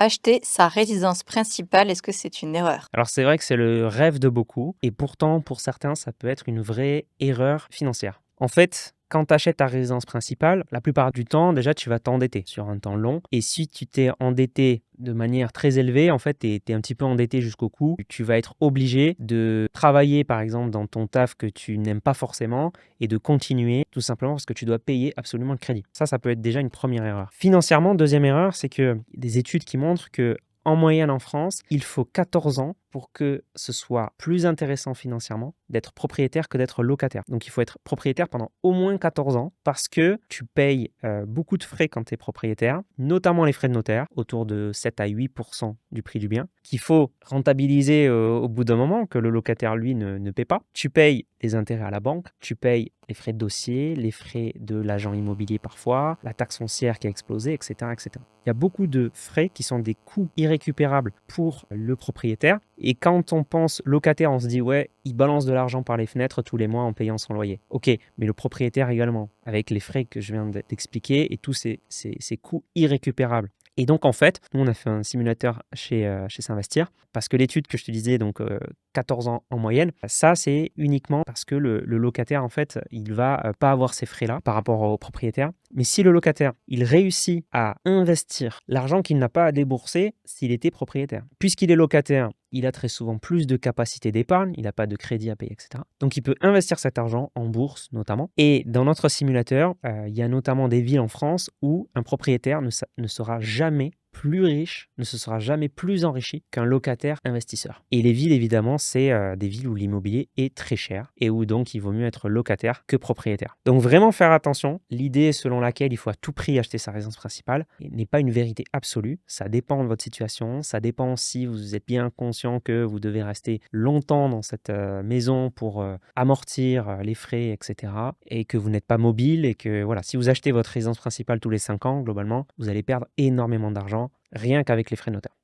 Acheter sa résidence principale, est-ce que c'est une erreur? Alors c'est vrai que c'est le rêve de beaucoup et pourtant pour certains ça peut être une vraie erreur financière. En fait, quand tu achètes ta résidence principale, la plupart du temps déjà tu vas t'endetter sur un temps long et si tu t'es endetté de manière très élevée, en fait tu es un petit peu endetté jusqu'au cou, tu vas être obligé de travailler par exemple dans ton taf que tu n'aimes pas forcément et de continuer tout simplement parce que tu dois payer absolument le crédit. Ça peut être déjà une première erreur. Financièrement, deuxième erreur, c'est que des études qui montrent que en moyenne en France, il faut 14 ans pour que ce soit plus intéressant financièrement d'être propriétaire que d'être locataire. Donc il faut être propriétaire pendant au moins 14 ans parce que tu payes beaucoup de frais quand tu es propriétaire, notamment les frais de notaire, autour de 7 à 8% du prix du bien, qu'il faut rentabiliser au bout d'un moment, que le locataire, lui, ne paie pas. Tu payes les intérêts à la banque, tu payes les frais de dossier, les frais de l'agent immobilier parfois, la taxe foncière qui a explosé, etc., etc. Il y a beaucoup de frais qui sont des coûts irrécupérables pour le propriétaire. Et quand on pense locataire, on se dit ouais, il balance de l'argent par les fenêtres tous les mois en payant son loyer. Ok, mais le propriétaire également, avec les frais que je viens d'expliquer et tous ces coûts irrécupérables. Et donc en fait, nous on a fait un simulateur chez S'Investir parce que l'étude que je te disais, donc 14 ans en moyenne, ça c'est uniquement parce que le locataire en fait, il va pas avoir ces frais-là par rapport au propriétaire. Mais si le locataire, il réussit à investir l'argent qu'il n'a pas à débourser s'il était propriétaire, puisqu'il est locataire, il a très souvent plus de capacité d'épargne, il n'a pas de crédit à payer, etc. Donc il peut investir cet argent en bourse notamment. Et dans notre simulateur, il y a notamment des villes en France où un propriétaire ne sera jamais plus riche, ne se sera jamais plus enrichi qu'un locataire investisseur. Et les villes, évidemment, c'est des villes où l'immobilier est très cher et où donc il vaut mieux être locataire que propriétaire. Donc vraiment faire attention, l'idée selon laquelle il faut à tout prix acheter sa résidence principale n'est pas une vérité absolue, ça dépend de votre situation, ça dépend si vous êtes bien conscient que vous devez rester longtemps dans cette maison pour amortir les frais, etc. et que vous n'êtes pas mobile et que voilà, si vous achetez votre résidence principale tous les 5 ans, globalement, vous allez perdre énormément d'argent rien qu'avec les frais notaires.